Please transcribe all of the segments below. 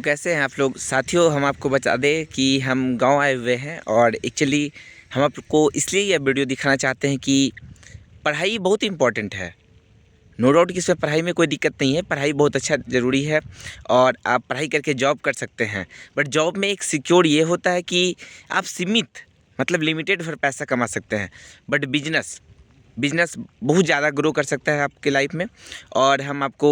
कैसे हैं आप लोग साथियों। हम आपको बता दें कि हम गांव आए हुए हैं और एक्चुअली हम आपको इसलिए यह वीडियो दिखाना चाहते हैं कि पढ़ाई बहुत इम्पोर्टेंट है। नो डाउट कि इसमें पढ़ाई में कोई दिक्कत नहीं है, पढ़ाई बहुत अच्छा ज़रूरी है और आप पढ़ाई करके जॉब कर सकते हैं। बट जॉब में एक सिक्योर ये होता है कि आप सीमित मतलब लिमिटेड पर पैसा कमा सकते हैं। बट बिजनेस बहुत ज़्यादा ग्रो कर सकता है आपके लाइफ में। और हम आपको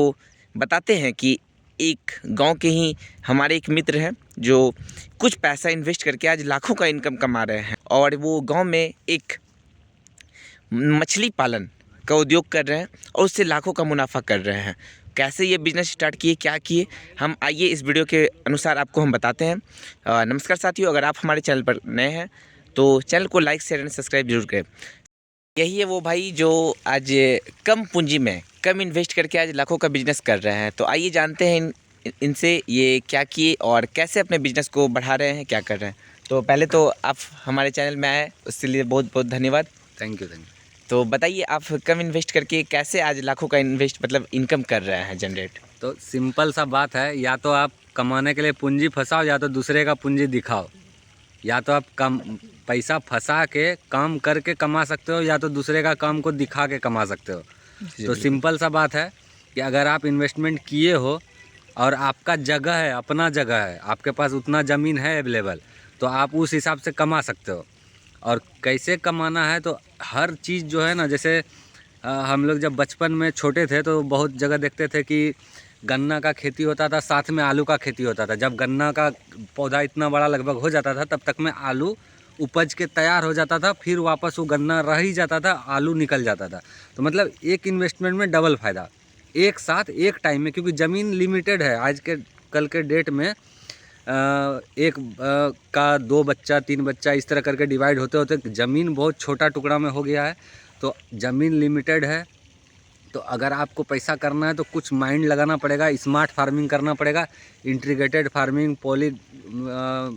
बताते हैं कि एक गांव के ही हमारे एक मित्र हैं जो कुछ पैसा इन्वेस्ट करके आज लाखों का इनकम कमा रहे हैं और वो गांव में एक मछली पालन का उद्योग कर रहे हैं और उससे लाखों का मुनाफा कर रहे हैं। कैसे ये बिज़नेस स्टार्ट किए, क्या किए, हम आइए इस वीडियो के अनुसार आपको हम बताते हैं। नमस्कार साथियों, अगर आप हमारे चैनल पर नए हैं तो चैनल को लाइक शेयर एंड सब्सक्राइब जरूर करें। यही है वो भाई जो आज कम पूंजी में कम इन्वेस्ट करके आज लाखों का बिजनेस कर रहे हैं। तो आइए जानते हैं इनसे ये क्या किए और कैसे अपने बिजनेस को बढ़ा रहे हैं, क्या कर रहे हैं। तो पहले तो आप हमारे चैनल में आए उसके लिए बहुत बहुत धन्यवाद। Thank you. तो बताइए आप कम इन्वेस्ट करके कैसे आज लाखों का इन्वेस्ट मतलब इनकम कर रहे हैं जनरेट। तो सिंपल सा बात है, या तो आप कमाने के लिए पूंजी फंसाओ या तो दूसरे का पूंजी दिखाओ। या तो आप कम पैसा फंसा के काम करके कमा सकते हो या तो दूसरे का काम को दिखा के कमा सकते हो। तो सिंपल सा बात है कि अगर आप इन्वेस्टमेंट किए हो और आपका जगह है, अपना जगह है, आपके पास उतना ज़मीन है अवेलेबल, तो आप उस हिसाब से कमा सकते हो। और कैसे कमाना है तो हर चीज़ जो है ना, जैसे हम लोग जब बचपन में छोटे थे तो बहुत जगह देखते थे कि गन्ना का खेती होता था, साथ में आलू का खेती होता था। जब गन्ना का पौधा इतना बड़ा लगभग हो जाता था तब तक में आलू उपज के तैयार हो जाता था, फिर वापस वो गन्ना रह ही जाता था, आलू निकल जाता था। तो मतलब एक इन्वेस्टमेंट में डबल फ़ायदा एक साथ एक टाइम में, क्योंकि ज़मीन लिमिटेड है। आज के कल के डेट में एक का 2 बच्चा 3 बच्चा इस तरह करके डिवाइड होते होते ज़मीन बहुत छोटा टुकड़ा में हो गया है। तो ज़मीन लिमिटेड है, तो अगर आपको पैसा करना है तो कुछ माइंड लगाना पड़ेगा, स्मार्ट फार्मिंग करना पड़ेगा, इंटीग्रेटेड फार्मिंग,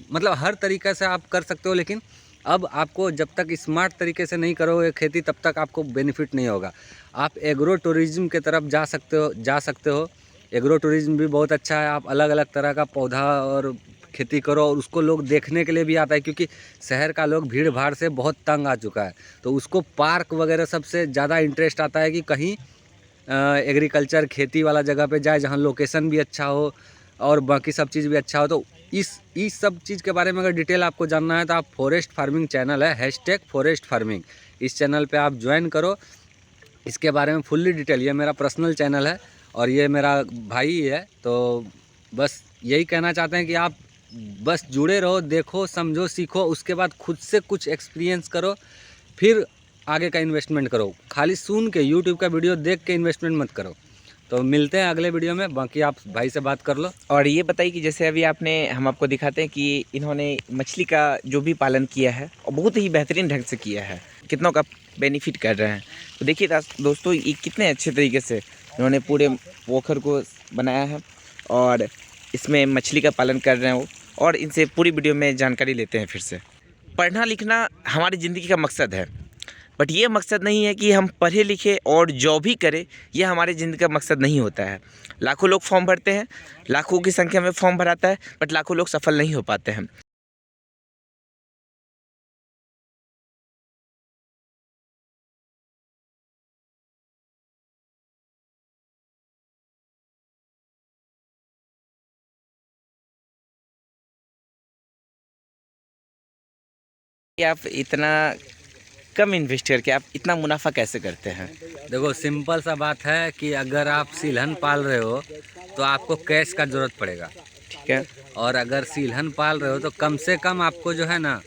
मतलब हर तरीक़े से आप कर सकते हो। लेकिन अब आपको जब तक स्मार्ट तरीके से नहीं करोगे खेती तब तक आपको बेनिफिट नहीं होगा। आप एग्रो टूरिज़्म के तरफ जा सकते हो। एग्रो टूरिज़्म भी बहुत अच्छा है। आप अलग अलग तरह का पौधा और खेती करो और उसको लोग देखने के लिए भी आता है, क्योंकि शहर का लोग भीड़ भाड़ से बहुत तंग आ चुका है। तो उसको पार्क वगैरह सबसे ज़्यादा इंटरेस्ट आता है कि कहीं एग्रीकल्चर खेती वाला जगह पे जाए जहाँ लोकेशन भी अच्छा हो और बाकी सब चीज़ भी अच्छा हो। तो इस सब चीज़ के बारे में अगर डिटेल आपको जानना है तो आप फॉरेस्ट फार्मिंग चैनल है #फॉरेस्ट फार्मिंग, इस चैनल पे आप ज्वाइन करो। इसके बारे में फुल्ली डिटेल, ये मेरा पर्सनल चैनल है और ये मेरा भाई है। तो बस यही कहना चाहते हैं कि आप बस जुड़े रहो, देखो, समझो, सीखो, उसके बाद खुद से कुछ एक्सपीरियंस करो, फिर आगे का इन्वेस्टमेंट करो। खाली सुन के यूट्यूब का वीडियो देख के इन्वेस्टमेंट मत करो। तो मिलते हैं अगले वीडियो में, बाकी आप भाई से बात कर लो। और ये बताइए कि जैसे अभी हम आपको दिखाते हैं कि इन्होंने मछली का जो भी पालन किया है और बहुत ही बेहतरीन ढंग से किया है, कितनों का बेनिफिट कर रहे हैं। तो देखिए दोस्तों, ये कितने अच्छे तरीके से इन्होंने पूरे पोखर को बनाया है और इसमें मछली का पालन कर रहे हैं वो। और इनसे पूरी वीडियो में जानकारी लेते हैं। फिर से पढ़ना लिखना हमारी ज़िंदगी का मकसद है, बट ये मकसद नहीं है कि हम पढ़े लिखे और जॉब ही करें। ये हमारे ज़िंदगी का मकसद नहीं होता है। लाखों लोग फॉर्म भरते हैं, लाखों की संख्या में फॉर्म भराता है, बट लाखों लोग सफल नहीं हो पाते हैं। कि आप इतना कम इन्वेस्ट करके आप इतना मुनाफा कैसे करते हैं। देखो, सिंपल सा बात है कि अगर आप सीलहन पाल रहे हो तो आपको कैश का ज़रूरत पड़ेगा, ठीक है। और अगर सीलहन पाल रहे हो तो कम से कम आपको जो है ना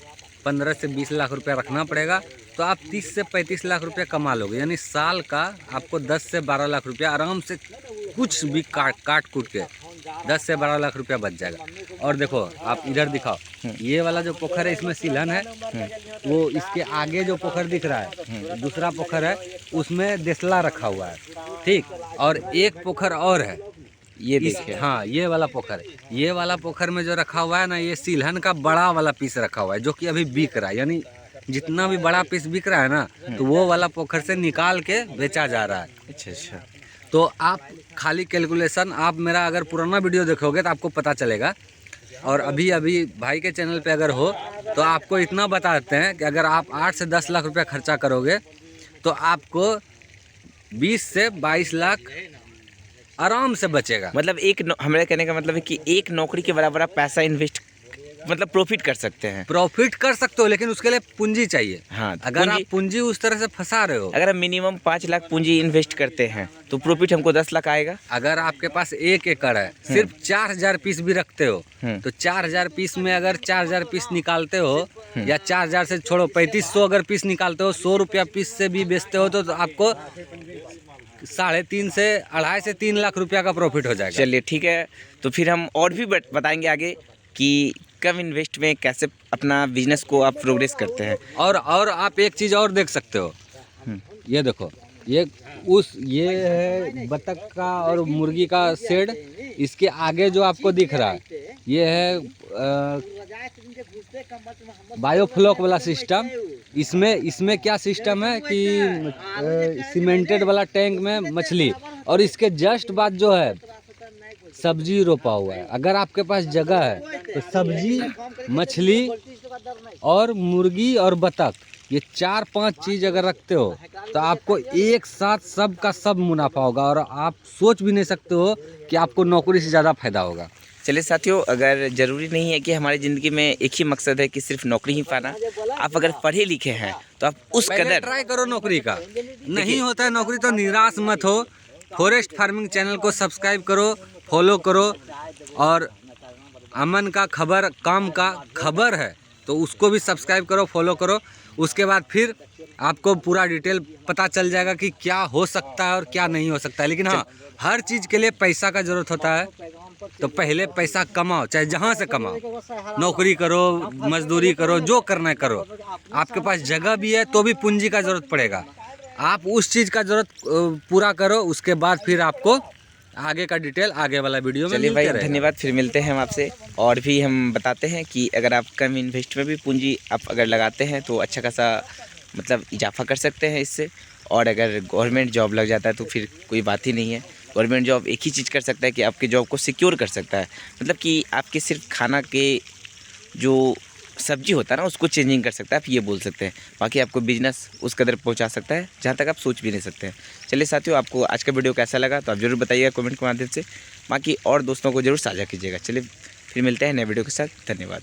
15 से 20 लाख रुपया रखना पड़ेगा। तो आप 30 से 35 लाख रुपया कमा लोगे, यानी साल का आपको 10 से 12 लाख रुपया आराम से कुछ भी काट कूट के 10 से 12 लाख रुपया बच जाएगा। और देखो, आप इधर दिखाओ, ये वाला जो पोखर है इसमें सीलन है, वो इसके आगे जो पोखर दिख रहा है दूसरा पोखर है, उसमें देसला रखा हुआ है, ठीक। और एक पोखर और है, ये देखिए। हाँ, ये वाला पोखर है। ये वाला पोखर में जो रखा हुआ है ना, ये सीलहन का बड़ा वाला पीस रखा हुआ है जो कि अभी बिक रहा है। यानी जितना भी बड़ा पीस बिक रहा है ना, तो वो वाला पोखर से निकाल के बेचा जा रहा है। अच्छा। तो आप खाली कैलकुलेशन, आप मेरा अगर पुराना वीडियो देखोगे तो आपको पता चलेगा। और अभी अभी भाई के चैनल पे अगर हो तो आपको इतना बताते हैं कि अगर आप 8 से 10 लाख रुपया खर्चा करोगे तो आपको 20 से 22 लाख आराम से बचेगा। मतलब हमारे कहने का मतलब है कि एक नौकरी के बराबर आप पैसा इन्वेस्ट मतलब प्रॉफिट कर सकते हैं। प्रॉफिट कर सकते हो, लेकिन उसके लिए पूंजी चाहिए। हाँ, अगर आप पूंजी उस तरह से फंसा रहे हो, अगर हम मिनिमम 5 लाख पूंजी इन्वेस्ट करते हैं तो प्रॉफिट हमको 10 लाख आएगा। अगर आपके पास 1 एकड़ है, सिर्फ 4000 पीस भी रखते हो तो 4000 पीस में अगर 4000 पीस निकालते हो, या 4000 से छोड़ो 3500 अगर पीस निकालते हो, 100 रुपया पीस से भी बेचते हो तो आपको 3.5 से 2.5 से 3 लाख रुपया का प्रॉफिट हो जाएगा। चलिए ठीक है, तो फिर हम और भी बताएंगे आगे कि कम इन्वेस्ट में कैसे अपना बिजनेस को आप प्रोग्रेस करते हैं। और आप एक चीज़ और देख सकते हो, ये देखो, ये है बतख का और मुर्गी का शेड। इसके आगे जो आपको दिख रहा है ये है बायोफ्लॉक वाला सिस्टम। इसमें क्या सिस्टम है कि सीमेंटेड वाला टैंक में मछली, और इसके जस्ट बाद जो है सब्जी रोपा हुआ है। अगर आपके पास जगह है तो सब्जी, मछली और मुर्गी और बतख, ये 4-5 चीज़ अगर रखते हो तो आपको एक साथ सब का सब मुनाफा होगा, और आप सोच भी नहीं सकते हो कि आपको नौकरी से ज़्यादा फायदा होगा। चलिए साथियों, अगर ज़रूरी नहीं है कि हमारी ज़िंदगी में एक ही मकसद है कि सिर्फ नौकरी ही पाना। आप अगर पढ़े लिखे हैं तो आप उस कदर ट्राई करो नौकरी का। नहीं होता है नौकरी तो निराश मत हो। फॉरेस्ट फार्मिंग चैनल को सब्सक्राइब करो, फॉलो करो, और अमन का खबर, काम का खबर है तो उसको भी सब्सक्राइब करो, फॉलो करो। उसके बाद फिर आपको पूरा डिटेल पता चल जाएगा कि क्या हो सकता है और क्या नहीं हो सकता है। लेकिन हाँ, हर चीज़ के लिए पैसा का ज़रूरत होता है, तो पहले पैसा कमाओ, चाहे जहाँ से कमाओ, नौकरी करो, मजदूरी करो, जो करना है करो। आपके पास जगह भी है तो भी पूंजी का ज़रूरत पड़ेगा। आप उस चीज़ का ज़रूरत पूरा करो, उसके बाद फिर आपको आगे का डिटेल आगे वाला वीडियो में। चलिए भाई, धन्यवाद। फिर मिलते हैं हम आपसे, और भी हम बताते हैं कि अगर आप कम इन्वेस्ट में भी पूंजी आप अगर लगाते हैं तो अच्छा खासा मतलब इजाफा कर सकते हैं इससे। और अगर गवर्नमेंट जॉब लग जाता है तो फिर कोई बात ही नहीं है। गवर्नमेंट जॉब एक ही चीज़ कर सकता है कि आपके जॉब को सिक्योर कर सकता है, मतलब कि आपके सिर्फ खाना के जो सब्जी होता है ना उसको चेंजिंग कर सकता है, आप ये बोल सकते हैं। बाकी आपको बिजनेस उस कदर पहुंचा सकता है जहां तक आप सोच भी नहीं सकते हैं। चलिए साथियों, आपको आज का वीडियो कैसा लगा तो आप ज़रूर बताइएगा कमेंट के माध्यम से। बाकी और दोस्तों को ज़रूर साझा कीजिएगा। चलिए फिर मिलते हैं नए वीडियो के साथ। धन्यवाद।